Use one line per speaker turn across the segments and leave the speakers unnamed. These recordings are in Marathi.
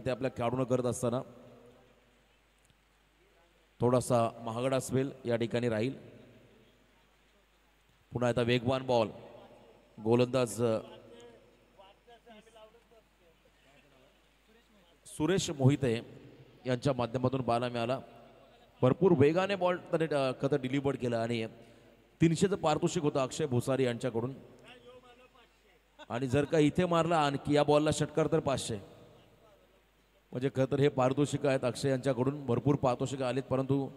ते आपल्या खेळाडूंना करत असताना थोडासा महागडा स्पेल या ठिकाणी राहील. पुन्हा आता वेगवान बॉल गोलंदाज सुरेश मोहिते यांच्या माध्यमातून बाला मिळाला. भरपूर वेगाने बॉल त्याने कथा डिलिव्हर केला आणि 300चं पारितोषिक होतं अक्षय भुसारी यांच्याकडून. आणि जर का इथे मारला आणखी या बॉलला षटकार तर 500. म्हणजे खरं तर हे पारितोषिक आहेत अक्षय यांच्याकडून. भरपूर पारितोषिक आलेत परंतु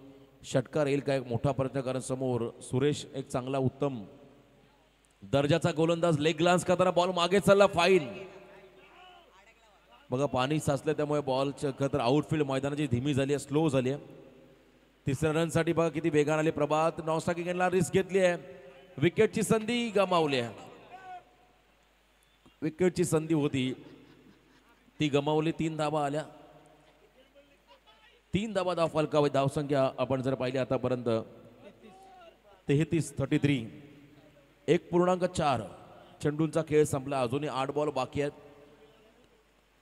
षटकार येईल का एक मोठा प्रयत्न कारण समोर सुरेश एक चांगला उत्तम दर्जाचा गोलंदाज. लेग ग्लान्स करताना बॉल मागे चालला. फाईन. बघा पाणी साचलं त्यामुळे बॉलच्या खरं तर आउटफील्ड मैदानाची धीमी झाली आहे, स्लो झाली आहे. तिसऱ्या रनसाठी बघा किती वेगाने आले प्रभात. नॉनस्ट्रायकिंगला रिस्क घेतली आहे. विकेटची संधी गमावली आहे. विकेटची संधी होती ती गमावली. 3 धावा आल्या. 3 धावा धाव फलकावी. धावसंख्या आपण जर पाहिली आतापर्यंत 33 1.4 चेंडूंचा खेळ संपला. अजूनही 8 बॉल बाकी आहेत.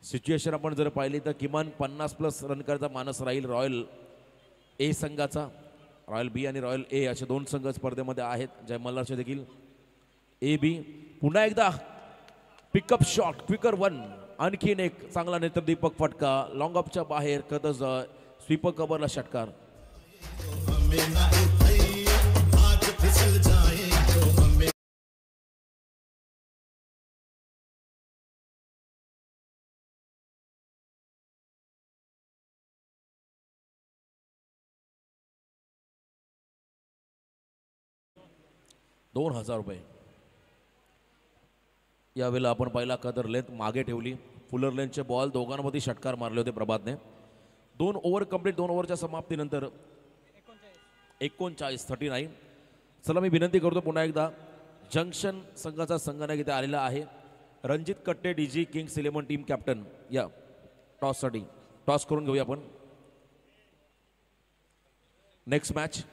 सिच्युएशन आपण जर पाहिली तर किमान 50+ रन करायचा मानस राहील रॉयल ए संघाचा. रॉयल बी आणि रॉयल ए असे 2 संघ स्पर्धेमध्ये आहेत. जय मल्हारचे देखील ए बी. पुन्हा एकदा पिकअप शॉट क्विकर 1. आणखीन एक चांगला नेत्रदीपक फटका लॉंग ऑफच्या बाहेर. कदज स्वीपर कव्हरला षटकार. ₹2000. यावेळेला आपण पहिला कदर लेंथ मागे ठेवली. फुलर लेनचे बॉल दोघांमध्ये षटकार मारले होते प्रभातने. 2 ओव्हर कंप्लीट. 2 ओव्हरच्या समाप्तीनंतर 39. चला मी विनंती करतो पुन्हा एकदा जंक्शन संघाचा संघनायक इथे आलेला आहे. रणजित कट्टे DG किंग्स 11 टीम कॅप्टन. या टॉससाठी टॉस करून घेऊया आपण. नेक्स्ट मॅच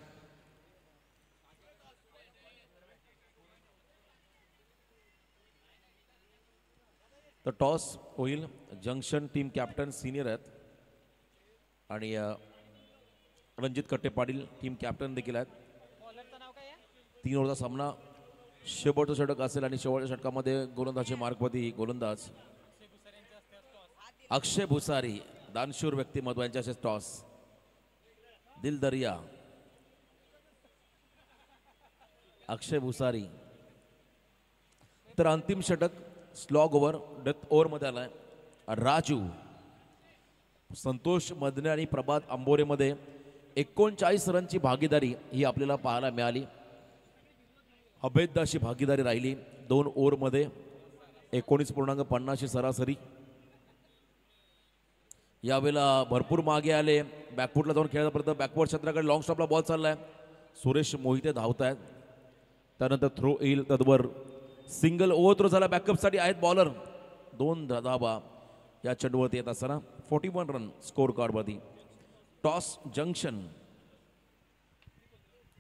तर टॉस होईल. जंक्शन टीम कॅप्टन सिनियर आहेत आणि रणजित कट्टे पाटील टीम कॅप्टन देखील आहेत. 3 ओव्हरचा सामना. शेवटचं षटक असेल आणि शेवटच्या षटकामध्ये गोलंदाजचे मार्कवरती गोलंदाज अक्षय भुसारी दानशूर व्यक्तिमत्व यांच्याशी टॉस. दिल दरिया अक्षय भुसारी. तर अंतिम षटक स्लॉग ओव्हर डेथ ओव्हरमध्ये आलाय. राजू संतोष मदने आणि प्रभात आंबोरेमध्ये 39 रनची भागीदारी ही आपल्याला पाहायला मिळाली. अभेद्य अशी भागीदारी राहिली. 2 ओव्हरमध्ये 19.50 सरासरी. यावेळेला भरपूर मागे आले. बॅकफुटला जाऊन खेळायचा प्रयत्न. बॅकवर्ड क्षेत्राकडे लॉंग स्टॉपला बॉल चाललाय. सुरेश मोहिते धावत आहेत. त्यानंतर थ्रो येईल. तद्वर सिंगल ओव्हर थ्रो झाला. बॅकअपसाठी आहेत बॉलर. 2 धावा या चेंडूवरती येत असताना 41 रन स्कोर कार्डवरती. टॉस जंक्शन.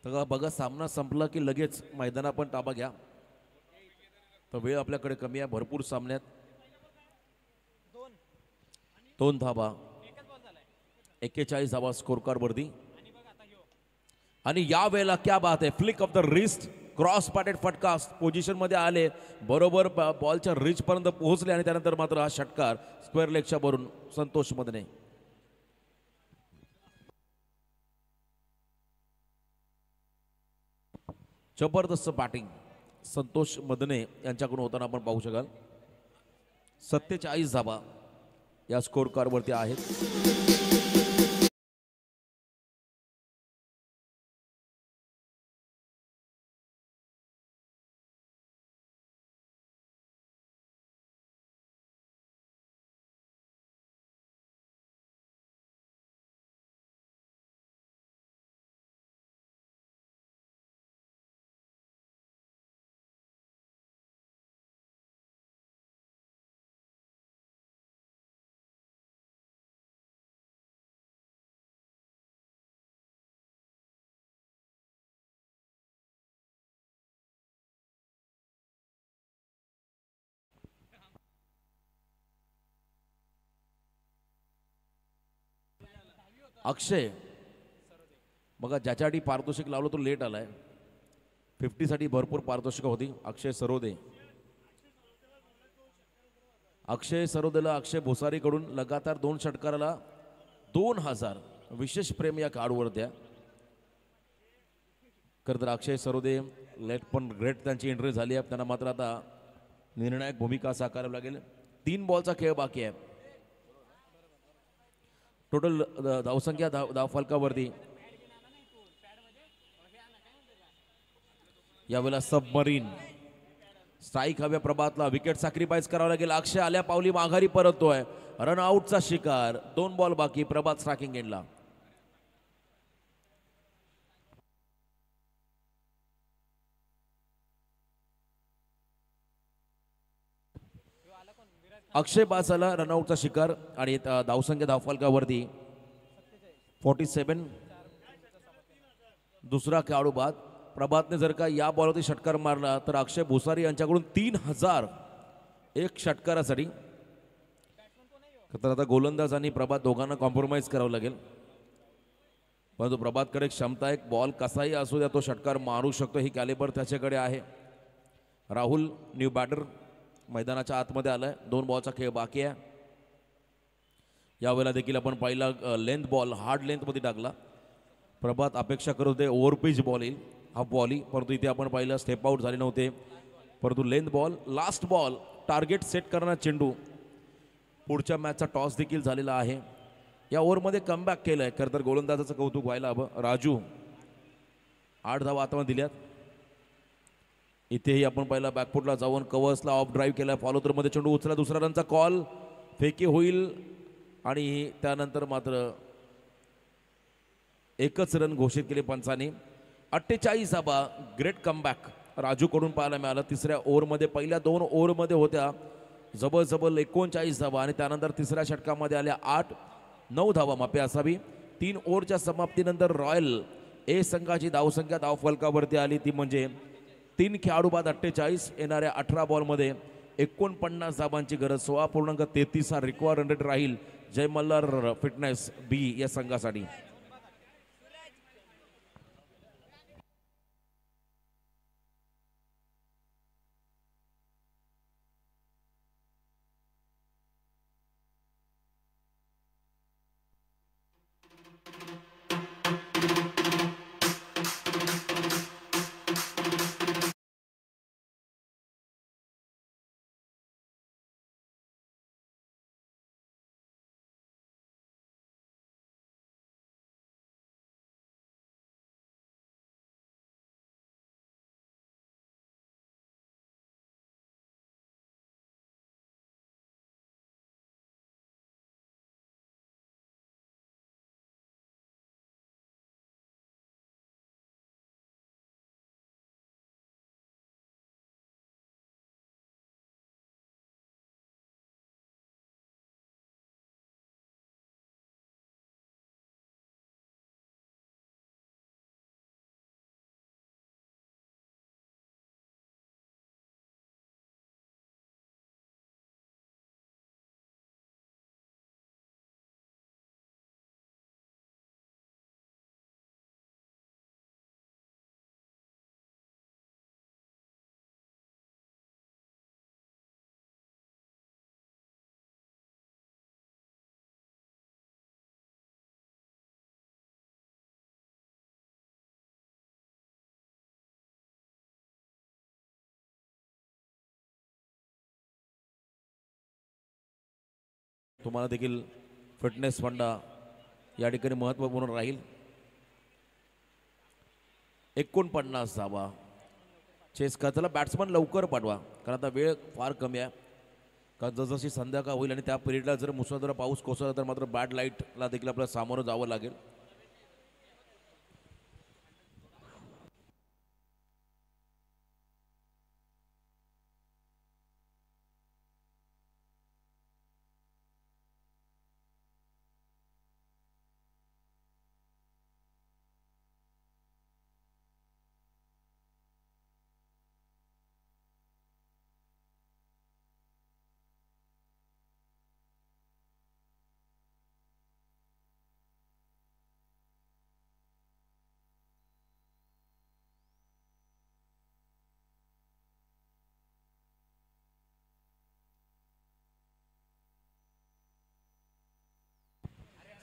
तर बघा सामना संपला की लगेच मैदाना पण ताबा घ्या. तर वेळ आपल्याकडे कमी आहे. भरपूर सामन्यात 2 धावा 41 धावा स्कोर कार्डवरती. आणि या वेळेला क्या बात आहे. Flick off the wrist cross batted फटका पोझिशन मध्ये आले. बरोबर बॉलच्या रिच पर्यंत पोहोचले आणि त्यानंतर मात्र हा षटकार स्क्वेअर लेगच्या वरून संतोष मदने. जबरदस्त बॅटिंग संतोष मदने यांच्याकडून होताना आपण पाहू शकाल. 47 धावा या स्कोर कार्डवरती आहेत. अक्षय बघा ज्याच्यासाठी पारितोषिक लावलं तो लेट आलाय. 50साठी भरपूर पारितोषिक होती. अक्षय सरोदे. अक्षय सरोदेला अक्षय भोसारीकडून लगातार 2 षटकाराला 2000 विशेष प्रेम या कार्डवर द्या. खरं तर अक्षय सरोदे लेट पण ग्रेट त्यांची एंट्री झाली आहे. त्यांना मात्र आता निर्णायक भूमिका साकारावी लागेल. 3 बॉलचा खेळ बाकी आहे. टोटल धावसंख्या धावफलकावरती यावेळेला सबमरीन स्ट्राईक हव्या प्रभातला. विकेट सॅक्रिफाईस करावं लागेल. अक्षय आल्या पावली माघारी परततोय. रनआउटचा शिकार. 2 बॉल बाकी. प्रभात स्ट्रायकिंग एंडला. अक्षय बासाला रनआउटचा शिकार आणि धावसंख्या धावफलकावरती 47. दुसरा खेळाडू बाद. प्रभातने जर का या बॉलवरती षटकार मारला तर अक्षय भोसारी यांच्याकडून 3000 एक षटकारासाठी. तर आता गोलंदाज आणि प्रभात दोघांना कॉम्प्रोमाइज करावं लागेल. परंतु प्रभातकडे क्षमता आहे. बॉल कसाही असू द्या तो षटकार मारू शकतो. ही कॅलिबर त्याच्याकडे आहे. राहुल न्यू बॅटर मैदानाच्या आतमध्ये आलाय. 2 बॉलचा खेळ बाकी आहे. यावेळेला देखील आपण पहिला लेंथ बॉल हार्ड लेंथमध्ये टाकला. प्रभात अपेक्षा करत होते ओव्हरपिच बॉल येईल, हाफ बॉल येईल, परंतु इथे आपण पाहिलं स्टेप आउट झाले नव्हते. परंतु length ball last ball target set करणारा चेंडू. पुढच्या मॅचचा टॉस देखील झालेला आहे. या ओव्हरमध्ये कमबॅक केलं आहे. खरं तर गोलंदाजाचं कौतुक व्हायला हवं. राजू 8 धावा आतामध्ये दिल्यात. इथेही आपण पहिला बॅकफुटला जाऊन कव्हर्सला ऑफ ड्राईव्ह केला. फॉलो थ्रोमध्ये चेंडू उचला. दुसरा रनचा कॉल फेकी होईल आणि त्यानंतर मात्र एकच रन घोषित केले पंचांनी. 48 धावा. ग्रेट कमबॅक राजूकडून पाहायला मिळालं. तिसऱ्या ओव्हरमध्ये पहिल्या 2 ओव्हरमध्ये होत्या जबरजबर 39 धावा आणि त्यानंतर तिसऱ्या षटकामध्ये आल्या 8-9 धावा मापे असावी. 3 ओव्हरच्या समाप्तीनंतर रॉयल ए संघाची धावसंख्या धावफलकावरती आली ती म्हणजे 3 खेळाडू बाद 48. येणाऱ्या 18 बॉलमध्ये 49 धावांची गरज. 16.33 हा रिक्वायर्ड रन रेट राहील जय मल्हार फिटनेस बी या संघासाठी. तुम्हाला देखील फिटनेस फंडा या ठिकाणी महत्त्वपूर्ण राहील. 49 धावा. चेस त्याला बॅट्समन लवकर पाठवा कारण आता वेळ फार कमी आहे. कारण जसजशी संध्याकाळ होईल आणि त्या पिरियडला जर मुसळधार पाऊस कोसळला तर मात्र बॅड लाईटला देखील आपल्याला सामोरं जावं लागेल.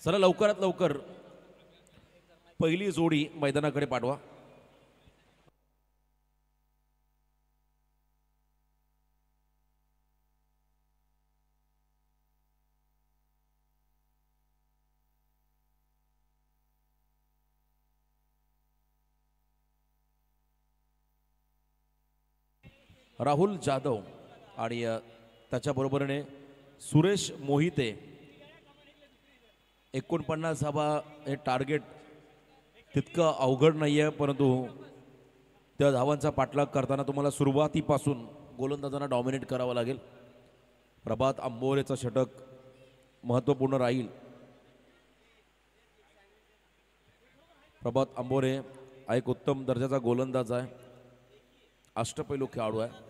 चला लवकरात लवकर पहिली जोडी मैदानाकडे पाठवा. राहुल जाधव आणि त्याच्याबरोबरीने सुरेश मोहिते. 49 धावा हे टार्गेट तितकं अवघड नाही आहे, परंतु त्या धावांचा पाठलाग करताना तुम्हाला सुरुवातीपासून गोलंदाजांना डॉमिनेट करावं लागेल. प्रभात आंबोरेचं षटक महत्त्वपूर्ण राहील. प्रभात आंबोरे हा एक उत्तम दर्जाचा गोलंदाज आहे, अष्टपैलू खेळाडू आहे.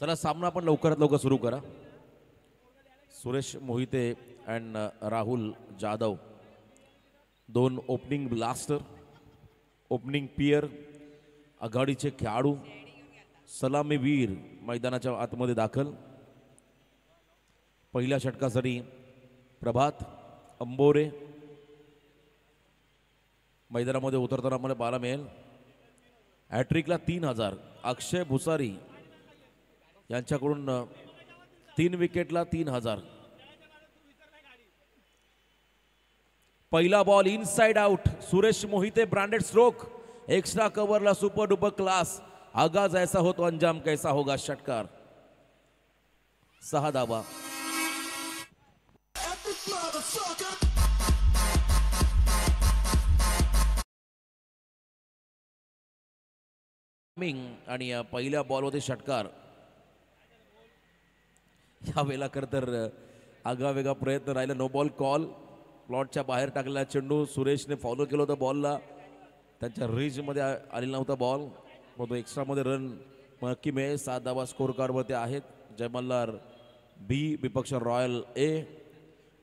चला सामना आपण लवकरात लवकर सुरू करा. सुरेश मोहिते अँड राहुल जाधव, दोन ओपनिंग ब्लास्टर, ओपनिंग पियर, आघाडीचे खेळाडू, सलामीवीर मैदानाच्या आतमध्ये दाखल. पहिल्या षटकासाठी प्रभात अंबोरे मैदानामध्ये उतरताना आम्हाला पाहायला मिळेल. हॅट्रिकला 3000. अक्षय भुसारी यांच्याकडून 3 विकेटला 3000. पहिला ball inside out. Suresh Mohite branded stroke, extra कव्हरला सुपर डुपर क्लास. आगाज ऐसा हो तो अंजाम कैसा होगा. षटकार 6 धावा. आणि पहिल्या बॉलवरती षटकार. यावेळेला खरं तर आगळावेगळा प्रयत्न राहिला. No ball call. प्लॉटच्या बाहेर टाकलेला चेंडू सुरेशने फॉलो केलं होतं बॉलला. त्यांच्या रेंजमध्ये आलेला नव्हता बॉल, मग तो एक्स्ट्रामध्ये रन नक्की मिळेल. 7 धावा स्कोर कार्डवरती आहेत. जय मल्हार बी विपक्ष रॉयल ए,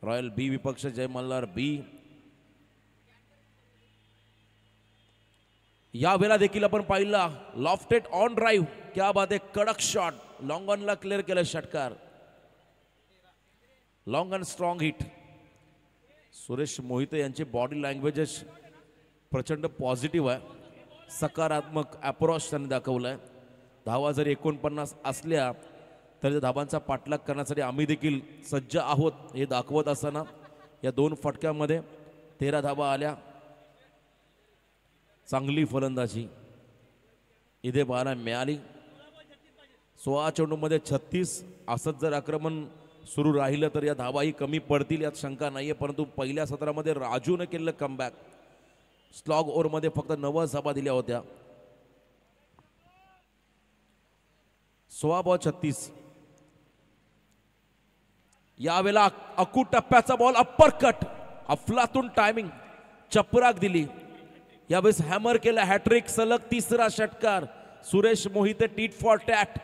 रॉयल बी विपक्ष जय मल्हार बी. या वेळेला देखील आपण पाहिला लॉफ्टेड ऑन ड्राईव्ह. क्या बात आहे. कडक शॉट लॉंग ऑनला क्लिअर केलं. षटकार long and strong hit. Suresh Mohite यांची बॉडी लँग्वेजेस प्रचंड पॉझिटिव्ह आहे. सकारात्मक अप्रोच त्यांनी दाखवलाय. धावा जरी 49 असल्या तरी त्या धावांचा पाठलाग करण्यासाठी आम्ही देखील सज्ज आहोत हे दाखवत असताना या 2 फटक्यामध्ये 13 धावा आल्या. चांगली फलंदाजी इथे पाहायला मिळाली. 16 चेंडूमध्ये 36. असंच जर आक्रमण सुरू राहिलं तर या धावाही कमी पडतील यात शंका नाहीये. परंतु पहिल्या सत्रामध्ये राजूने केलेलं कमबॅक. स्लॉग ओव्हरमध्ये फक्त 9 धावा दिल्या होत्या. 16 बॉल 36. यावेळेला अकूट टप्प्याचा बॉल अप्पर कट. अफलातून टायमिंग, चपराक दिली. यावेळेस हॅमर केला. हॅट्रिक सलग 3रा षटकार. Suresh Mohite tit for tat.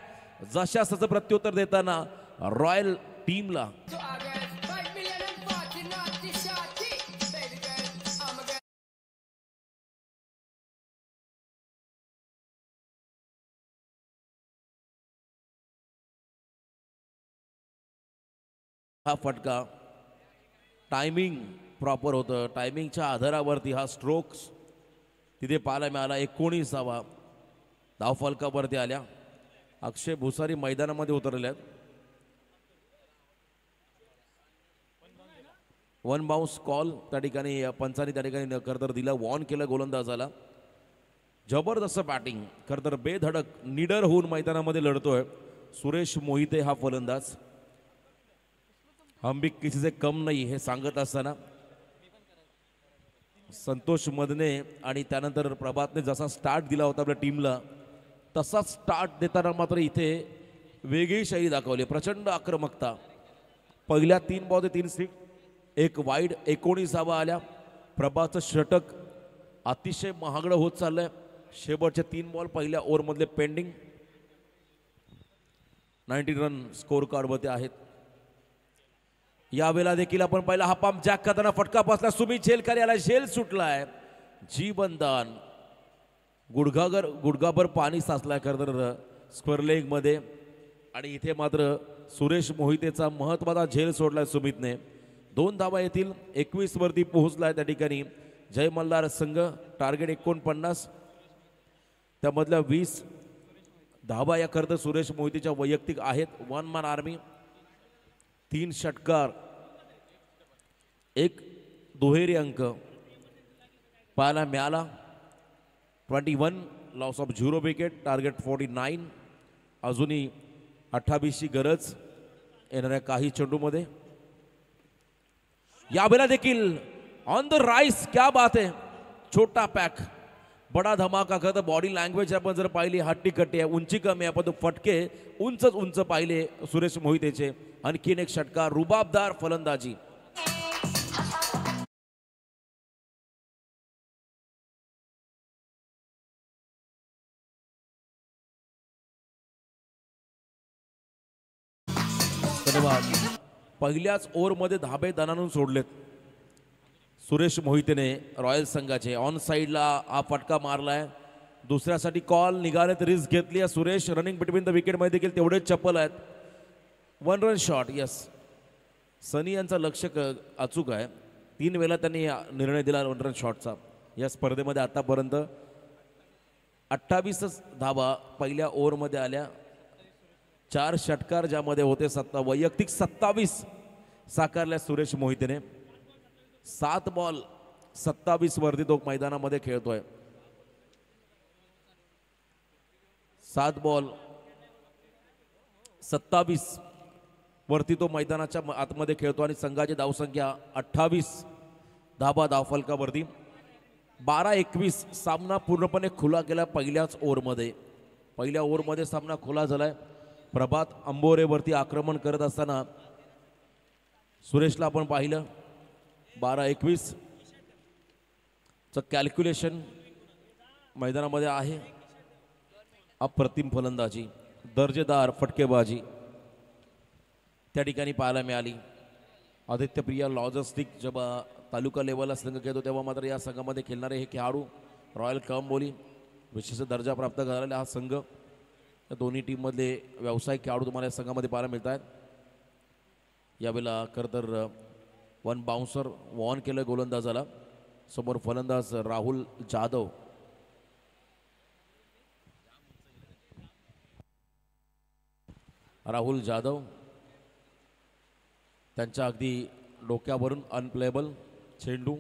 जशाचं प्रत्युत्तर देताना रॉयल टीमला हा फटका. टायमिंग प्रॉपर होतं. टायमिंगच्या आधारावरती हा स्ट्रोक्स तिथे पाहायला मिळाला. 19 धावा धावफलकावरती आल्या. अक्षय भुसारी मैदानामध्ये उतरले आहेत. 1 बाउन्स कॉल त्या ठिकाणी पंचांनी त्या ठिकाणी खरंतर दिला. वॉर्न केलं गोलंदाजाला. जबरदस्त बॅटिंग. खरंतर बेधडक निडर होऊन मैदानामध्ये लढतोय सुरेश मोहिते हा फलंदाज. हम भी किसी से कम नाही हे सांगत असताना संतोष मदने आणि त्यानंतर प्रभातने जसा स्टार्ट दिला होता आपल्या टीमला तसा स्टार्ट देताना मात्र इथे वेगळी शैली दाखवली. प्रचंड आक्रमकता. पहिल्या 3 बॉल 3 स्ट्रिक, 1 वाईड. 19 धावा आल्या. प्रभातचं षटक अतिशय महागडं होत चाललंय. शेवटचे 3 बॉल पहिल्या ओव्हरमधले पेंडिंग. 90 रन स्कोर कार्डवरती आहेत. यावेळेला देखील आपण पहिला हा पंप जॅक करताना फटका बसला. सुमित झेलकर याला झेल सुटलाय. जीवनदान गुडघाभर पाणी साचलाय खरं तर स्क्वेअर लेगमध्ये. आणि इथे मात्र सुरेश मोहितेचा महत्त्वाचा झेल सोडलाय सुमितने. 2 धावा येतील. 21 वरती पोहोचलाय त्या ठिकाणी जय मल्हार संघ. टार्गेट 49, त्यामधल्या 20 धावा या खरं तर सुरेश मोहितेच्या वैयक्तिक आहेत. 1 मॅन आर्मी, 3 षटकार, 1 दुहेरी अंक पाहायला मिळाला. 21 लॉस ऑफ 0 विकेट. टार्गेट 49. अजूनही 28ची गरज येणाऱ्या काही चेंडूमध्ये. यावेळेला देखील ऑन द राईस. क्या बात है. छोटा पॅक बडा धमाका. खरं तर बॉडी लँग्वेज आपण जर पाहिली हट्टी कट्टी आहे, उंची कमी आहे, पण तो फटके उंच पाहिले सुरेश मोहितेचे. आणखीन एक षटकार, रुबाबदार फलंदाजी. धन्यवाद. पहिल्याच ओव्हरमध्ये धाबे दणानून सोडलेत सुरेश मोहितेने रॉयल संघाचे. ऑन साईडला हा फटका मारलाय. दुसऱ्यासाठी कॉल निघालेत, रिस्क घेतली आहे सुरेश. रनिंग बिटवीन द विकेटमध्ये देखील तेवढेच चप्पल आहेत. 1 रन शॉट. यस, सनी यांचं लक्ष अचूक आहे. 3 वेळा त्यांनी निर्णय दिला 1 रन शॉटचा. या स्पर्धेमध्ये आतापर्यंत 28 धावा पहिल्या ओव्हरमध्ये आल्या. 4 षटकार ज्यामध्ये होते, वैयक्तिक 27 साकारल्या सुरेश मोहितेने. 7 बॉल 27 वरती तो मैदानामध्ये खेळतोय. 7 बॉल 27 वरती तो मैदानाच्या आतमध्ये खेळतो आणि संघाची धावसंख्या 28 धाबा धावफलकावरती. 12-21 सामना पूर्णपणे खुला केला पहिल्याच ओव्हरमध्ये. पहिल्या ओव्हरमध्ये सामना खुला झालाय. प्रभात अंबोरेवरती आक्रमण करत असताना सुरेशला आपण पाहिलं. 12-21 चं कॅल्क्युलेशन मैदानामध्ये आहे. अप्रतिम फलंदाजी, दर्जेदार फटकेबाजी त्या ठिकाणी पाहायला मिळाली. आदित्य प्रिया लॉजिस्टिक जेव्हा तालुका लेवलला संघ खेळतो तेव्हा मात्र या संघामध्ये खेळणारे हे खेळाडू रॉयल कळंबोली विशेष दर्जा प्राप्त झालेला हा संघ. या दोन्ही टीममधले व्यावसायिक खेळाडू तुम्हाला या संघामध्ये पाहायला मिळत आहेत. यावेळेला खरं तर 1 बाउन्सर वॉन केलं गोलंदाजाला. समोर फलंदाज राहुल जाधव. त्यांच्या अगदी डोक्यावरून अनप्लेबल चेंडू.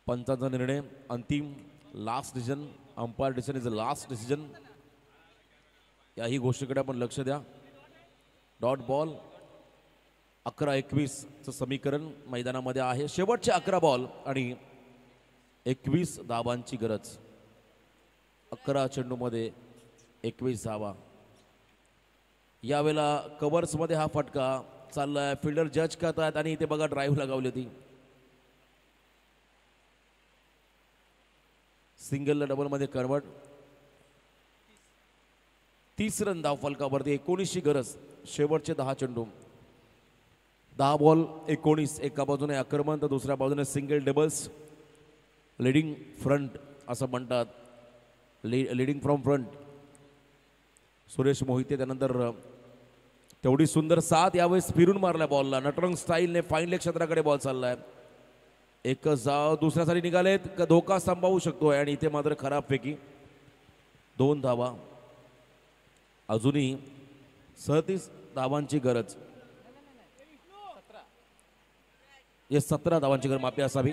पंचांचा निर्णय अंतिम, last decision. Umpire decision is a last decision. याही गोष्टीकडे आपण लक्ष द्या. Dot ball. 11-21चं समीकरण मैदानामध्ये आहे. शेवटचे 11 बॉल आणि 21 धावांची गरज. 11 चेंडूमध्ये 21 धावा. यावेळेला कव्हर्समध्ये हा फटका चाललाय. फिल्डर जज करतात आणि इथे बघा ड्राईव्ह लगावली होती. सिंगलला डबलमध्ये कन्वर्ट. 30 रन धावफलकावरती. 19ची गरज. शेवटचे 10 चेंडू. 10 बॉल 19. एका बाजूने आक्रमण तर दुसऱ्या बाजूने सिंगल डबल्स. लिडिंग फ्रंट असं म्हणतात. Leading from front Suresh Mohite. त्यानंतर तेवढी सुंदर साथ यावेळेस फिरून मारल्या बॉलला. नटरंग स्टाईलने फाईन लेग क्षेत्राकडे बॉल चाललाय. एक दुसऱ्यासाठी निघालेत का धोका संभावू शकतोय आणि इथे मात्र खराब फेकी. 2 धावा. अजूनही 37 धावांची गरज. 17 धावांची गरज माफी असावी.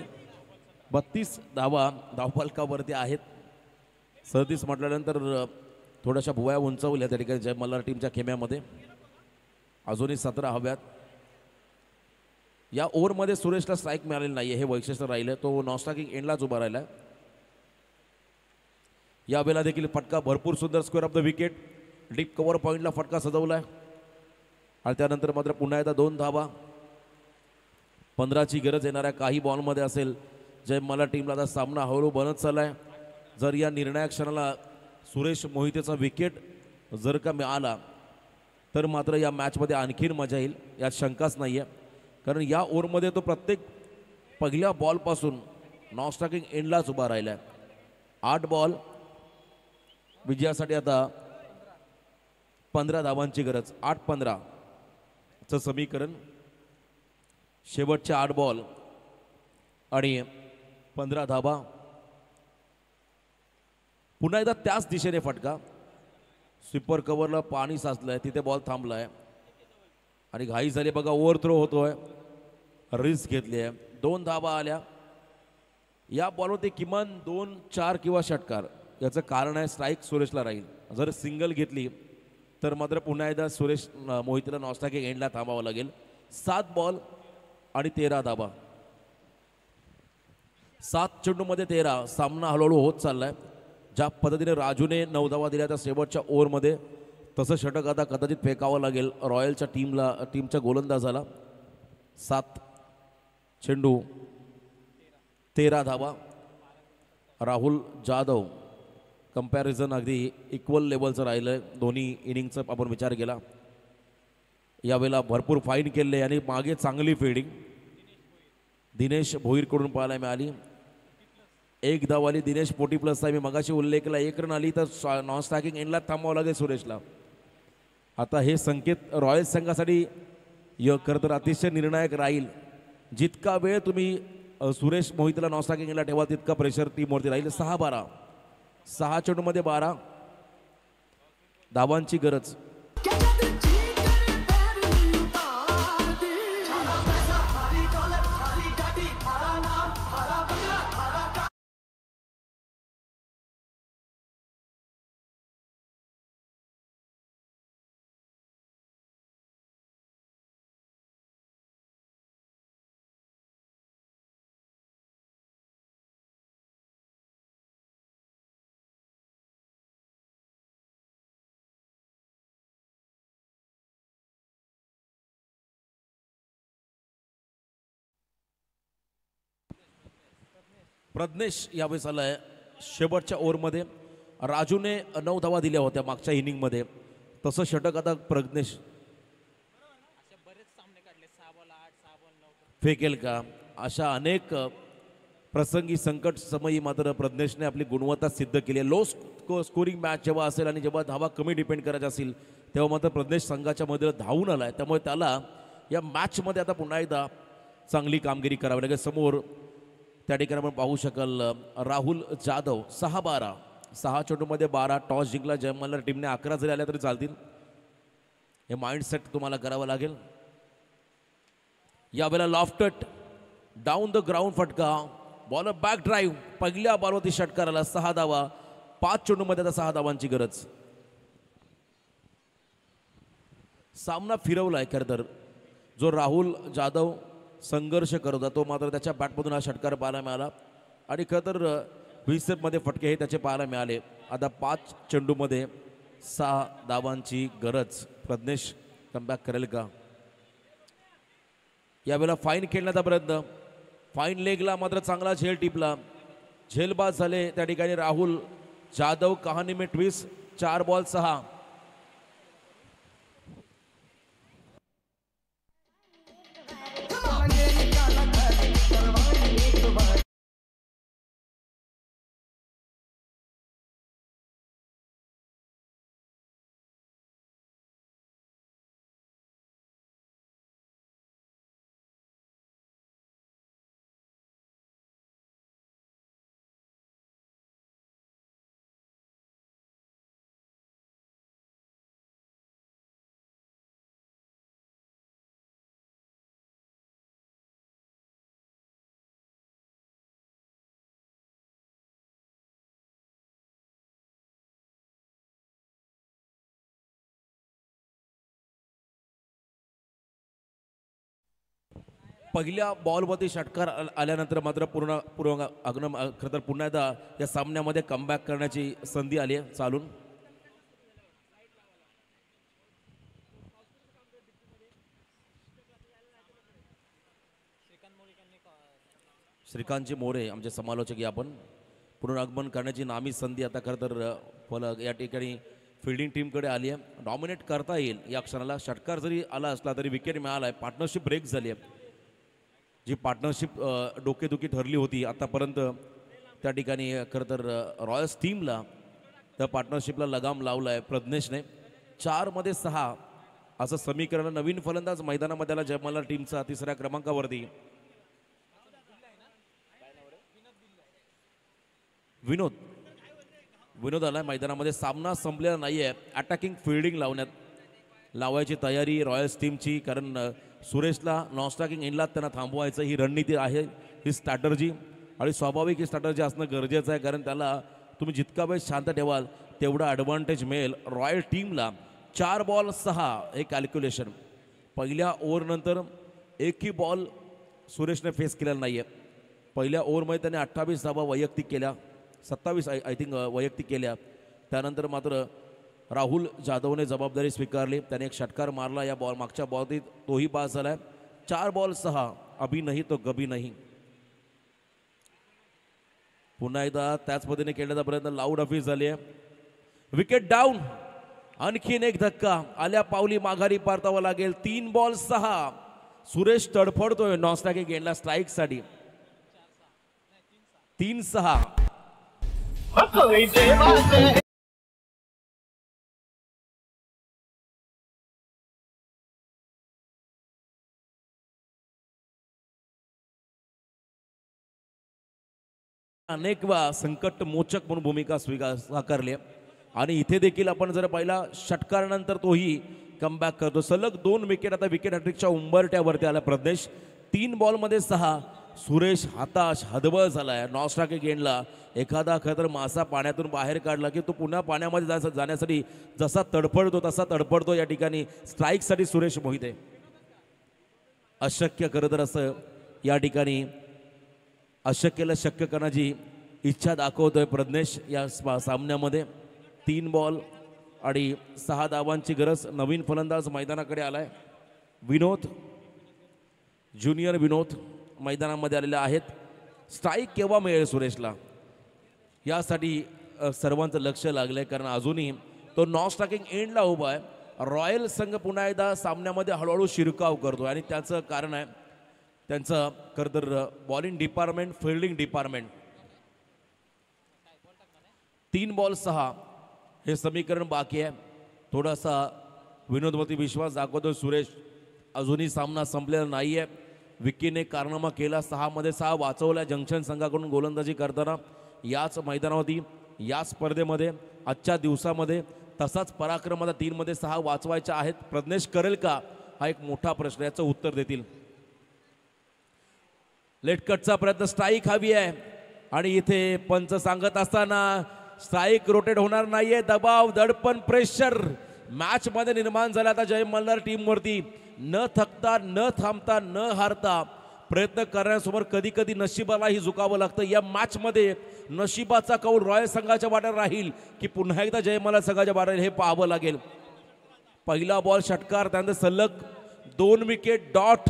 32 धावा धावफलकावरती आहेत. 37 म्हटल्यानंतर थोड्याशा भुवया उंचावल्या त्या ठिकाणी जय मल्हार टीमच्या खेम्यामध्ये. अजूनही 17 हव्यात. या ओव्हरमध्ये सुरेशला स्ट्राईक मिळालेला नाही, हे वैशिष्ट्य राहिलं. तो नॉनस्ट्रायकिंग एंडलाच उभा राहिला. यावेळेला देखील फटका भरपूर सुंदर. Square of the wicket. Deep cover पॉईंटला फटका सजवलाय आणि त्यानंतर मात्र पुन्हा एकदा 2 धावा. 15ची गरज येणाऱ्या काही बॉलमध्ये असेल. जय मल्हार टीमला आता सामना हळूहळू बनत चाललाय. जर या निर्णायक क्षणाला सुरेश मोहितेचा विकेट जर का मिळाला तर मात्र या मॅचमध्ये आणखीन मजा येईल, यात शंकाच नाही आहे. कारण या ओव्हरमध्ये तो प्रत्येक पहिल्या बॉलपासून नॉनस्ट्रायकिंग एंडलाच उभा राहिला आहे. 8 बॉल विजयासाठी आता 15 धावांची गरज. 8-15 चं समीकरण. शेवटचे 8 बॉल आणि 15 धावा. पुन्हा एकदा त्याच दिशेने फटका. स्वीपर कव्हरला पाणी साचलंय, तिथे बॉल थांबलाय आणि घाई झाली बघा. ओव्हरथ्रो होतोय, रिस्क घेतली आहे. 2 धावा आल्या. या बॉलवरती किमान 2, 4 किंवा षटकार. याचं कारण आहे स्ट्राईक सुरेशला राहील. जर सिंगल घेतली तर मात्र पुन्हा एकदा सुरेश मोहितला नॉस्टॅकिंग एंडला थांबावं लागेल. 7 बॉल आणि 13 धावा. 7 चेंडूमध्ये 13. सामना हळूहळू होत चाललाय. ज्या पद्धतीने राजूने 9 धावा दिल्या त्या शेवटच्या ओव्हरमध्ये, तसं षटक आता कदाचित फेकावं लागेल रॉयलच्या टीमच्या गोलंदाजाला. 7 चेंडू 13 धावा. राहुल जाधव कंपॅरिझन अगदी इक्वल लेवलचं राहिलं. दोन्ही इनिंगचा आपण विचार केला. यावेळेला भरपूर फाईन केले आणि मागे चांगली फिल्डिंग दिनेश भोईरकडून पाहायला मिळाली. 1 धाव आली. दिनेश 40+ मी मगाशी उल्लेख केला. 1 रन आली तर नॉन स्ट्रायकिंग एंडला थांबावं लागेल सुरेशला. आता हे संकेत रॉयल संघासाठी खरं तर अतिशय निर्णायक राहील. जितका वेळ तुम्ही सुरेश मोहितला नॉन स्ट्रायकिंग एंडला ठेवा तितका प्रेशर टीमवरती राहील. 6-12. 6 चेंडूमध्ये 12 धावांची गरज. प्रज्ञेश यावेळेस आलाय शेवटच्या ओव्हरमध्ये. राजूने 9 धावा दिल्या होत्या मागच्या इनिंगमध्ये, तसं षटक आता प्रज्ञेश फेकेल का. अशा अनेक प्रसंगी संकट समयी मात्र प्रज्ञेशने आपली गुणवत्ता सिद्ध केली आहे. लो स्कोरिंग मॅच जेव्हा असेल आणि जेव्हा धावा कमी डिपेंड करायच्या असतील तेव्हा मात्र प्रज्ञेश संघाच्या मध्ये धावून आलाय. त्यामुळे त्याला या मॅचमध्ये आता पुन्हा एकदा चांगली कामगिरी करावी लागेल. समोर त्या ठिकाणी आपण पाहू शकाल राहुल जाधव. 6-12. 6 चेंडूमध्ये 12. टॉस जिंकला जयमल्ला टीमने. 11 जरी आल्या तरी चालतील. हे माइंडसेट तुम्हाला करावं लागेल. यावेळेला लॉफ्टट डाऊन द ग्राउंड फटका. Bowler back drive. पहिल्या बॉलवरती षटकार आला. 6 धावा. 5 चेंडूमध्ये आता 6 धावांची गरज. सामना फिरवलाय खरं तर. जो राहुल जाधव संघर्ष करत होता तो मात्र त्याच्या बॅटमधून हा षटकार पाहायला मिळाला आणि खरं तर व्हिसेपमध्ये फटके हे त्याचे पाहायला मिळाले. आता 5 चेंडूमध्ये 6 धावांची गरज. प्रज्ञेश कमबॅक करेल का. यावेळेला फाईन खेळण्याचा प्रयत्न. फाईन लेगला मात्र चांगला झेल टिपला. झेलबाज झाले त्या ठिकाणी राहुल जाधव. कहाणी में ट्विस्ट. 4 बॉल 6. पहिल्या बॉलवरती षटकार आल्यानंतर मात्र खरं तर पुन्हा एकदा या सामन्यामध्ये कमबॅक करण्याची संधी आली आहे चालून. श्रीकांतजी मोरे आमचे समालोचक. आपण पुनरागमन करण्याची नामी संधी आता खरं तर या ठिकाणी फिल्डिंग टीमकडे आली आहे. डॉमिनेट करता येईल या क्षणाला. षटकार जरी आला असला तरी विकेट मिळाला आहे. पार्टनरशिप ब्रेक झाली आहे. जी पार्टनरशिप डोकेदुखी ठरली होती आतापर्यंत त्या ठिकाणी खरं तर रॉयल्स टीमला त्या पार्टनरशिपला लगाम लावलाय प्रज्ञेशने. 4 मध्ये 6 असं समीकरण. नवीन फलंदाज मैदानामध्ये आला जय मल्हार टीमचा 3ऱ्या क्रमांकावरती विनोद आलाय मैदानामध्ये. सामना संपलेला नाहीये. अटॅकिंग फिल्डिंग लावायची तयारी रॉयल्स टीमची, कारण सुरेशला नॉन स्ट्रायकिंग एंडला त्यांना थांबवायचं ही रणनीती आहे, ही स्ट्रॅटर्जी. आणि स्वाभाविक ही स्ट्रॅटर्जी असणं गरजेचं आहे, कारण त्याला तुम्ही जितका वेळ शांत ठेवाल तेवढा ॲडव्हान्टेज मिळेल रॉयल टीमला. 4 बॉल 6 हे कॅल्क्युलेशन. पहिल्या ओव्हरनंतर एकही बॉल सुरेशने फेस केलेला नाही आहे. पहिल्या ओव्हरमध्ये त्याने 28 धावा वैयक्तिक केल्या, 27 आय थिंक वैयक्तिक केल्या. त्यानंतर मात्र राहुल जाधवने जबाबदारी स्वीकारली. त्याने एक षटकार मारला या मागच्या बॉलतीत, तोही पास झालाय. 4 बॉल 6 अभी नाही तो कभी नाही. पुन्हा एकदा त्याच पद्धतीने खेळण्याचा प्रयत्न, लाऊड हफीज झाली आहे. Wicket down. आणखीन एक धक्का आल्या पावली माघारी परतावं लागेल. 3 बॉल 6. सुरेश तडफडतोय नॉन स्ट्रायकिंग एंडला स्ट्राईकसाठी. 3-6. अनेक वेळा संकट मोचक म्हणून भूमिका साकारली. आणि इथे देखील आपण जर पाहिला षटकारानंतर तोही कमबॅक करतो. सलग 2 विकेट. आता विकेट हॅट्रिकच्या उंबरट्यावरती आला प्रदेश. 3 बॉलमध्ये 6. सुरेश हताश हतबल झालाय. नॉन स्ट्रायकिंग एंडला एखादा खतर मासा पाण्यातून बाहेर काढला की तो पुन्हा पाण्यामध्ये जाण्यासाठी जसा तडफडतो तसा तडफडतो. या ठिकाणी स्ट्राईकसाठी सुरेश मोहिते. अशक्य खरं तर असं या ठिकाणी अशक्यला शक्य करण्याची इच्छा दाखवतोय प्रज्ञेश या सामन्यामध्ये. 3 बॉल आणि 6 धावांची गरज. नवीन फलंदाज मैदानाकडे आलाय. ज्युनियर विनोद मैदानामध्ये आलेले आहेत. स्ट्राईक केव्हा मिळेल सुरेशला यासाठी सर्वांचं लक्ष लागलंय, कारण अजूनही तो नॉन स्ट्रायकिंग एंडला उभा आहे. रॉयल संघ पुन्हा एकदा सामन्यामध्ये हळूहळू शिरकाव करतो आणि त्याचं कारण आहे त्यांचं खरं तर bowling department, fielding department. 3 ball 6 हे समीकरण बाकी आहे. थोडासा विनोदवरती विश्वास दाखवतो सुरेश. अजूनही सामना संपलेला नाही आहे. विकीने कारनामा केला. 6 मध्ये 6 वाचवल्या जंक्शन संघाकडून गोलंदाजी करताना. याच मैदानावरती याच स्पर्धेमध्ये आजच्या दिवसामध्ये तसाच पराक्रम आता 3 मध्ये 6 वाचवायच्या आहेत. प्रज्ञेश करेल का हा एक मोठा प्रश्न. याचं उत्तर देतील. लेटकटचा प्रयत्न. स्ट्राईक हवी आहे आणि इथे पंच सांगत असताना स्ट्राईक रोटेट होणार नाहीये. दबाव, दडपण, प्रेशर मॅच मध्ये निर्माण झाला आता जय मल्हार टीमवरती. न थकता, न थांबता, न हारता प्रयत्न करण्यासमोर कधी कधी नशिबालाही झुकावं लागतं. या मॅच मध्ये नशिबाचा कौल रॉयल संघाच्या वाट्यावर राहील की पुन्हा एकदा जय मल्हार संघाच्या वाट्यावर हे पाहावं लागेल. पहिला बॉल षटकार, त्यानंतर सलग 2 विकेट, डॉट.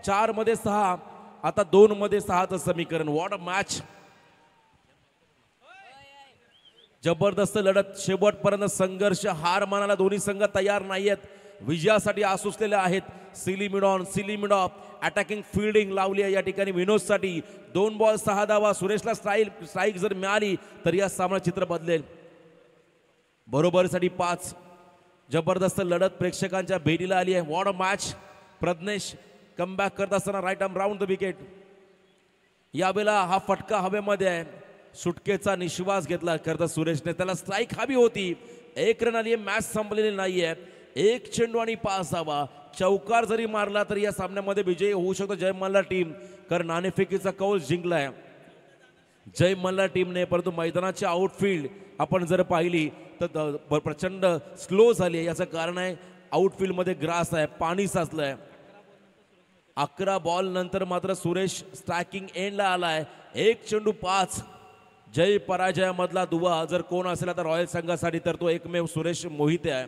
4 मध्ये 6, आता 2 मध्ये 6चं समीकरण. What a match. जबरदस्त लढत, शेवटपर्यंत संघर्ष. हार मानायला दोन्ही संघ तयार नाहीयेत. विजयासाठी आसुसलेले आहेत. सिलिमिडॉ अटॅकिंग फिल्डिंग लावली आहे या ठिकाणी विनोदसाठी. 2 बॉल 6 धावा. सुरेशला स्ट्राईक जर मिळाली तर या सामना चित्र बदलेल. बरोबरीसाठी 5. जबरदस्त लढत प्रेक्षकांच्या भेटीला आली आहे. What a match. Prajnesh comeback करत असताना right arm round the wicket. यावेळेला हा फटका हवेमध्ये आहे. सुटकेचा निश्वास घेतला खरं तर सुरेशने. त्याला स्ट्राईक हवी होती. 1 रन आली. मॅच संपलेली नाहीये. 1 चेंडू आणि 5 धावा. चौकार जरी मारला तरी या सामन्यामध्ये विजयी होऊ शकतो जय मल्हार टीम, कारण नाणेफेकीचा कौल जिंकलाय जय मल्हार टीमने. परंतु मैदानाची आउटफील्ड आपण जर पाहिली तर प्रचंड स्लो झाली आहे. याचं कारण आहे आउटफील्डमध्ये ग्रास आहे, पाणी साचलंय. 11 बॉल नंतर मात्र सुरेश स्ट्रायकिंग एंडला आलाय. 1 चेंडू 5. जय पराजयामधला दुवा जर कोण असेल आता रॉयल संघासाठी तर तो एकमेव सुरेश मोहिते आहे.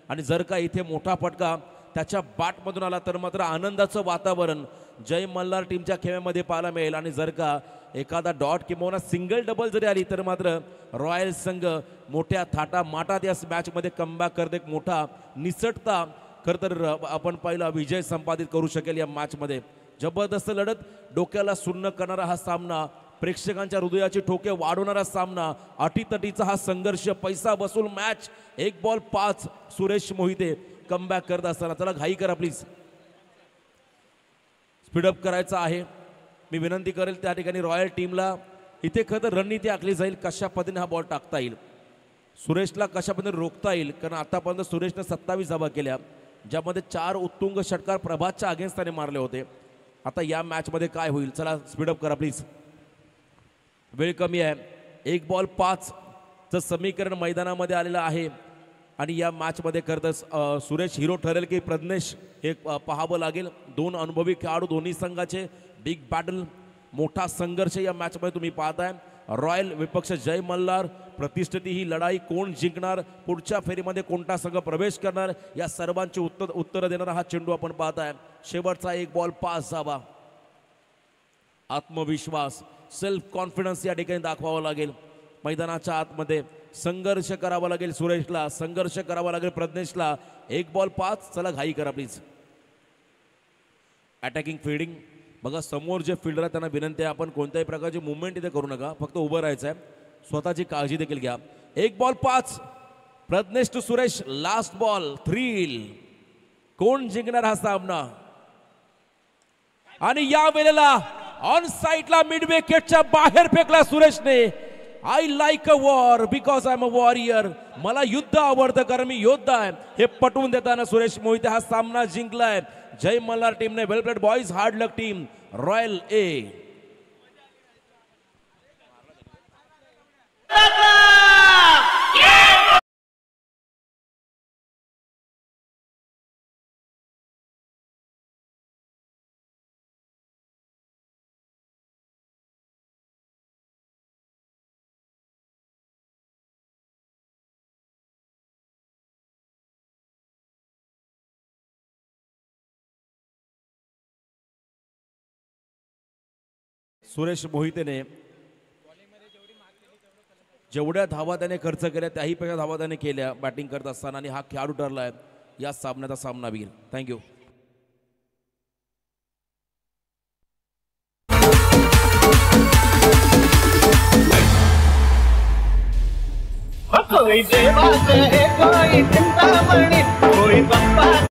आणि जर का इथे मोठा फटका त्याच्या बॅटमधून आला तर मात्र आनंदाचं वातावरण जय मल्हार टीमच्या खेळामध्ये पाहायला मिळेल. आणि जर का एखादा डॉट किंवा सिंगल डबल जरी आली तर मात्र रॉयल संघ मोठ्या थाटा माटात या मॅचमध्ये कमबॅक करते. एक मोठा निसटता खरं तर आपण पहिला विजय संपादित करू शकेल या मॅचमध्ये. जबरदस्त लढत, डोक्याला सुन्न करणारा हा सामना प्रेक्षकांच्या हृदयाची ठोके वाढवणारा सामना, अटीतटीचा हा संघर्ष, पैसा बसून match. 1 ball 5. Suresh Mohite comeback करत असताना. चला घाई करा प्लीज, स्पीडअप करायचं आहे. मी विनंती करेल त्या ठिकाणी रॉयल टीमला इथे खरं तर रणनीती आखली जाईल, कशा पद्धतीने हा बॉल टाकता येईल, सुरेशला कशा पद्धतीने रोखता येईल. कारण आतापर्यंत सुरेशने 27 धावा केल्या, ज्यामध्ये 4 उत्तुंग षटकार प्रभातच्या अगेन्स्टने मारले होते. आता या मॅचमध्ये काय होईल, चला स्पीडअप करा प्लीज, वेळ कमी आहे. 1 बॉल 5 चं समीकरण मैदानामध्ये आलेलं आहे. आणि या मॅचमध्ये खरं सुरेश हिरो ठरेल की प्रज्ञेश हे पाहावं लागेल. 2 अनुभवी खेळाडू दोन्ही संघाचे, बिग बॅटल, मोठा संघर्ष या मॅचमध्ये तुम्ही पाहताय. रॉयल विपक्ष जय मल्हार, प्रतिष्ठिती ही लढाई कोण जिंकणार, पुढच्या फेरीमध्ये कोणता संघ प्रवेश करणार, या सर्वांची उत्तर देणारा हा चेंडू आपण पाहताय. शेवटचा 1 बॉल 5 धावा. आत्मविश्वास, सेल्फ कॉन्फिडन्स या ठिकाणी दाखवावा लागेल. मैदानाच्या आतमध्ये संघर्ष करावा लागेल सुरेशला, संघर्ष करावा लागेल प्रज्ञेशला. 1 बॉल 5. चला घाई करा प्लीज. अटॅकिंग फिल्डिंग बघा, समोर जे फिल्डर आहे त्यांना विनंती आहे आपण कोणत्याही प्रकारची मुवमेंट इथे करू नका, फक्त उभं राहायचं आहे. स्वतःची काळजी देखील घ्या. 1 ball 5. Prajnesh to Suresh. Last ball. Thrill. कोण जिंकणार हा सामना. आणि या वेळेला ऑन साइडला मिड विकेटच्या बाहेर फेकला सुरेशने. I like a war because I am a warrior. मला युद्ध आवडतं कारण मी योद्धा आहे, हे पटवून देताना सुरेश मोहिते हा सामना जिंकलाय. जय मल्हार टीमने. वेल प्लेड बॉयज. हार्ड लक टीम. रॉयल ए. सुरेश मोहितेने जेवढ्या धावा त्याने खर्च केल्या त्याहीपेक्षा धावा त्याने केल्या बॅटिंग करत असताना, आणि हा खेळाडू ठरला आहे या सामन्याचा सामनावीर. थँक्यू.
कोई देवा है कोई चिंतामणि कोई बप्पा